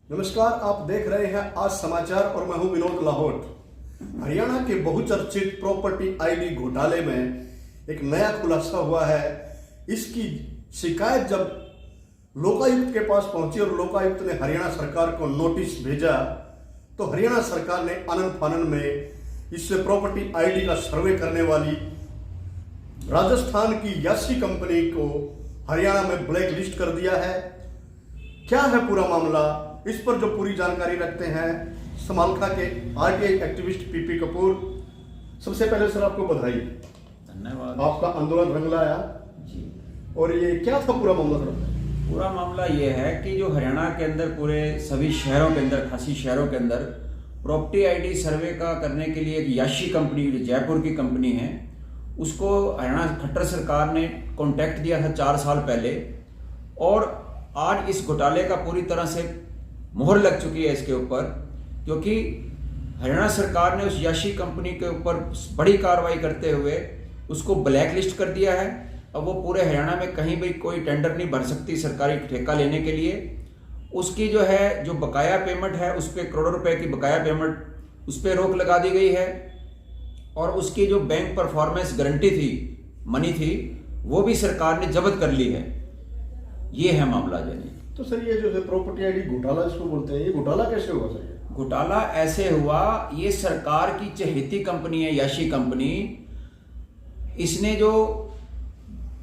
नमस्कार, आप देख रहे हैं आज समाचार और मैं हूं विनोद लाहौट। हरियाणा के बहुचर्चित प्रॉपर्टी आईडी घोटाले में एक नया खुलासा हुआ है। इसकी शिकायत जब लोकायुक्त के पास पहुंची और लोकायुक्त ने हरियाणा सरकार को नोटिस भेजा तो हरियाणा सरकार ने आनन फानन में इससे प्रॉपर्टी आईडी का सर्वे करने वाली राजस्थान की याशी कंपनी को हरियाणा में ब्लैक लिस्ट कर दिया है। क्या है पूरा मामला, इस पर जो पूरी जानकारी रखते हैं समालखा के आरटीआई एक्टिविस्ट पीपी कपूर। सबसे पहले सर आपको बधाई, धन्यवाद। आपका आंदोलन रंग लाया जी। और ये क्या था पूरा मामला सर? पूरा मामला ये है कि जो हरियाणा के अंदर पूरे सभी शहरों के अंदर 88 शहरों के अंदर प्रॉपर्टी आईडी सर्वे का करने के लिए एक याशी कंपनी जो जयपुर की कंपनी है उसको हरियाणा खट्टर सरकार ने कॉन्टैक्ट दिया था 4 साल पहले और आज इस घोटाले का पूरी तरह से मोहर लग चुकी है इसके ऊपर, क्योंकि हरियाणा सरकार ने उस याशी कंपनी के ऊपर बड़ी कार्रवाई करते हुए उसको ब्लैक लिस्ट कर दिया है। अब वो पूरे हरियाणा में कहीं भी कोई टेंडर नहीं भर सकती सरकारी ठेका लेने के लिए। उसकी जो बकाया पेमेंट है उस पर करोड़ों रुपए की बकाया पेमेंट उस पर रोक लगा दी गई है और उसकी जो बैंक परफॉर्मेंस गारंटी थी, मनी थी, वो भी सरकार ने जब्त कर ली है। ये है मामला जानी। तो सर ये जो है प्रॉपर्टी आईडी घोटाला इसको बोलते हैं, ये घोटाला कैसे हुआ सर? ये घोटाला ऐसे हुआ, ये सरकार की चहेती कंपनी है याशी कंपनी। इसने जो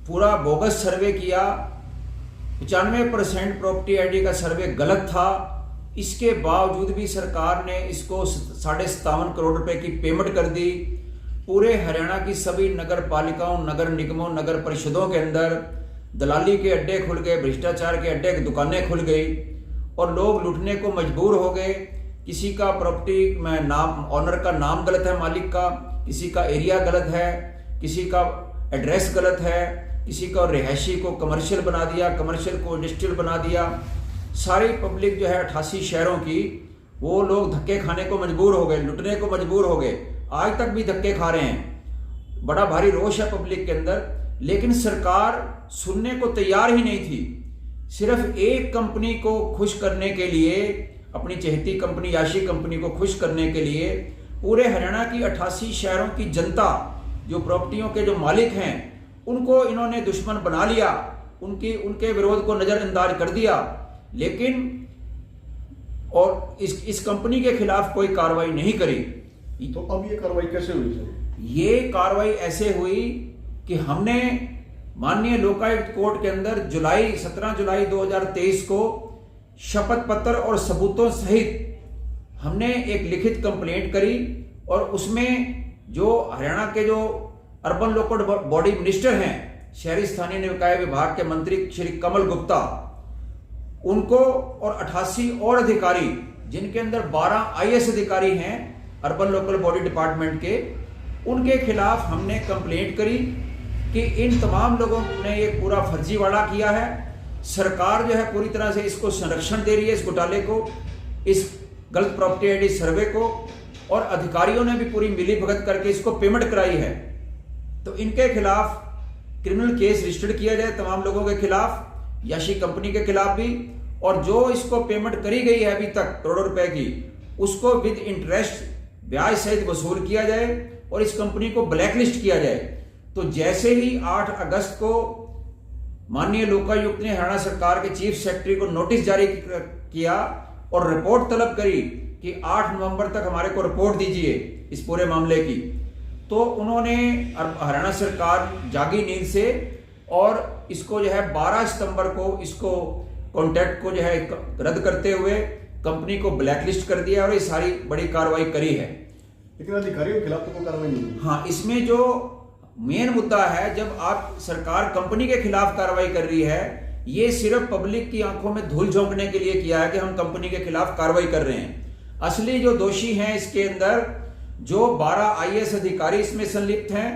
पूरा बोगस सर्वे किया, 95% प्रॉपर्टी आईडी का सर्वे गलत था। इसके बावजूद भी सरकार ने इसको 57.5 करोड़ रुपए की पेमेंट कर दी। पूरे हरियाणा की सभी नगर पालिकाओं, नगर निगमों, नगर परिषदों के अंदर दलाली के अड्डे खुल गए, भ्रष्टाचार के अड्डे, दुकानें खुल गई और लोग लूटने को मजबूर हो गए। किसी का प्रॉपर्टी में नाम, ऑनर का नाम गलत है, मालिक का, किसी का एरिया गलत है, किसी का एड्रेस गलत है, किसी का रिहायशी को कमर्शियल बना दिया, कमर्शियल को इंडस्ट्रियल बना दिया। सारी पब्लिक जो है 88 शहरों की, वो लोग धक्के खाने को मजबूर हो गए, लुटने को मजबूर हो गए। आज तक भी धक्के खा रहे हैं। बड़ा भारी रोष है पब्लिक के अंदर, लेकिन सरकार सुनने को तैयार ही नहीं थी। सिर्फ एक कंपनी को खुश करने के लिए, अपनी चहेती कंपनी याशी कंपनी को खुश करने के लिए पूरे हरियाणा की 88 शहरों की जनता, जो प्रॉपर्टियों के जो मालिक हैं, उनको इन्होंने दुश्मन बना लिया, उनके विरोध को नजरअंदाज कर दिया। लेकिन और इस कंपनी के खिलाफ कोई कार्रवाई नहीं करी। तो अब ये कार्रवाई कैसे हुई सर? ये कार्रवाई ऐसे हुई कि हमने माननीय लोकायुक्त कोर्ट के अंदर 17 जुलाई 2023 को शपथ पत्र और सबूतों सहित हमने एक लिखित कंप्लेंट करी और उसमें जो हरियाणा के जो अर्बन लोकल बॉडी मिनिस्टर हैं, शहरी स्थानीय निकाय विभाग के मंत्री श्री कमल गुप्ता, उनको और 88 और अधिकारी, जिनके अंदर 12 आईएएस अधिकारी हैं अर्बन लोकल बॉडी डिपार्टमेंट के, उनके खिलाफ हमने कंप्लेंट करी कि इन तमाम लोगों ने ये पूरा फर्जीवाड़ा किया है। सरकार जो है पूरी तरह से इसको संरक्षण दे रही है, इस घोटाले को, इस गलत प्रॉपर्टी आईडी सर्वे को, और अधिकारियों ने भी पूरी मिली भगत करके इसको पेमेंट कराई है। तो इनके खिलाफ क्रिमिनल केस रजिस्टर्ड किया जाए, तमाम लोगों के खिलाफ, याशी कंपनी के खिलाफ भी, और जो इसको पेमेंट करी गई है अभी तक करोड़ों रुपए की, उसको विद इंटरेस्ट ब्याज सहित वसूल किया जाए और इस कंपनी को ब्लैकलिस्ट किया जाए। तो जैसे ही 8 अगस्त को माननीय लोकायुक्त ने हरियाणा सरकार के चीफ सेक्रेटरी को नोटिस जारी किया और रिपोर्ट तलब करी कि 8 नवंबर तक हमारे को रिपोर्ट दीजिए इस पूरे मामले की, तो उन्होंने, हरियाणा सरकार जागी नींद से और इसको जो है 12 सितंबर को इसको कॉन्ट्रैक्ट को जो है रद्द करते हुए कंपनी को ब्लैकलिस्ट कर दिया और ये सारी बड़ी कार्रवाई करी है। लेकिन अधिकारियों के खिलाफ तो कोई कार्रवाई नहीं हुई। हाँ, इसमें जो मेन मुद्दा है, जब आप सरकार कंपनी के खिलाफ कार्रवाई कर रही है, ये सिर्फ पब्लिक की आंखों में धूल झोंकने के लिए किया है कि हम कंपनी के खिलाफ कार्रवाई कर रहे हैं। असली जो दोषी हैं इसके अंदर, जो 12 आईएएस अधिकारी इसमें संलिप्त हैं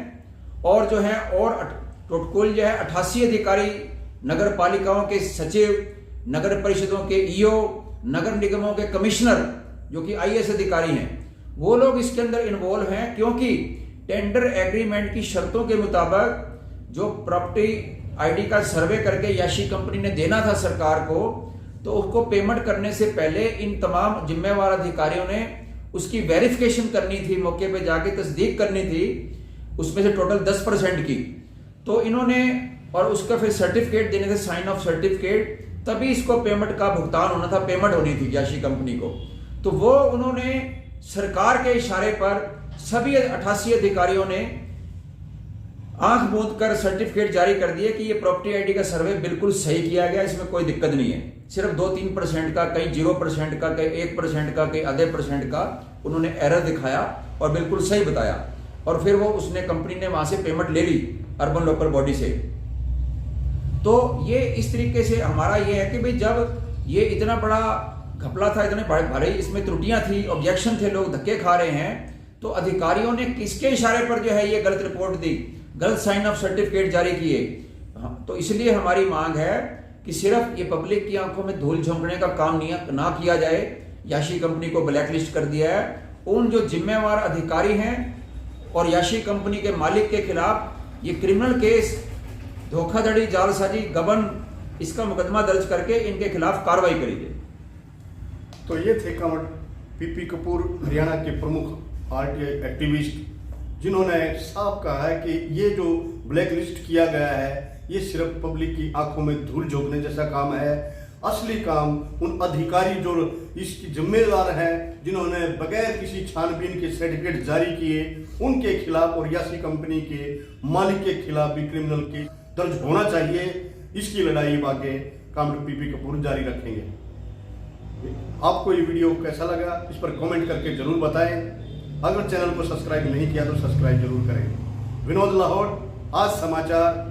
और जो है और कुल जो है 88 अधिकारी, नगर पालिकाओं के सचिव, नगर परिषदों के ईओ, नगर निगमों के कमिश्नर, जो कि आईएएस अधिकारी हैं, वो लोग इसके अंदर इन्वॉल्व हैं। क्योंकि टेंडर एग्रीमेंट की शर्तों के मुताबिक जो प्रॉपर्टी आईडी का सर्वे करके याशी कंपनी ने देना था सरकार को, तो उसको पेमेंट करने से पहले इन तमाम जिम्मेवार अधिकारियों ने उसकी वेरिफिकेशन करनी थी, मौके पे जाके तस्दीक करनी थी, उसमें से टोटल 10% की। तो इन्होंने और उसका फिर सर्टिफिकेट देने थे, साइन ऑफ सर्टिफिकेट, तभी इसको पेमेंट का भुगतान होना था, पेमेंट होनी थी याशी कंपनी को। तो वो उन्होंने सरकार के इशारे पर सभी 88 अधिकारियों ने आंख मूंद कर सर्टिफिकेट जारी कर दिए कि ये प्रॉपर्टी आईडी का सर्वे बिल्कुल सही किया गया, इसमें कोई दिक्कत नहीं है। सिर्फ 2-3% का, कहीं 0% का, कहीं 1% का, कहीं आधे % का उन्होंने एरर दिखाया और बिल्कुल सही बताया। और फिर वो उसने कंपनी ने वहां से पेमेंट ले ली अर्बन लोकल बॉडी से। तो ये इस तरीके से हमारा ये है कि भाई जब ये इतना बड़ा घपला था, इतने भारी इसमें त्रुटियां थी, ऑब्जेक्शन थे, लोग धक्के खा रहे हैं, तो अधिकारियों ने किसके इशारे पर जो है ये गलत रिपोर्ट दी, गलत साइन ऑफ सर्टिफिकेट जारी किए। तो इसलिए हमारी मांग है कि सिर्फ ये पब्लिक की आंखों में धूल झोंकने का काम ना किया जाए। याशी कंपनी को ब्लैकलिस्ट कर दिया है। उन जो जिम्मेवार अधिकारी हैं और याशी कंपनी के मालिक के खिलाफ ये क्रिमिनल केस, धोखाधड़ी, जालसाजी, गबन, इसका मुकदमा दर्ज करके इनके खिलाफ कार्रवाई करी जाए। तो ये थे कमर पीपी कपूर, हरियाणा के प्रमुख आरटीआई एक्टिविस्ट, जिन्होंने साफ कहा है कि ये जो ब्लैक लिस्ट किया गया है ये सिर्फ पब्लिक की आंखों में धूल झोंकने जैसा काम है। असली काम उन अधिकारी जो इसकी जिम्मेदार हैं, जिन्होंने बगैर किसी छानबीन के सर्टिफिकेट जारी किए, उनके खिलाफ और यासी कंपनी के मालिक के खिलाफ भी क्रिमिनल केस दर्ज होना चाहिए। इसकी लड़ाई आगे कमर पीपी कपूर जारी रखेंगे। आपको ये वीडियो कैसा लगा इस पर कमेंट करके जरूर बताएं। अगर चैनल को सब्सक्राइब नहीं किया तो सब्सक्राइब जरूर करें। विनोद लाहौर, आज समाचार,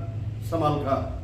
समालखा।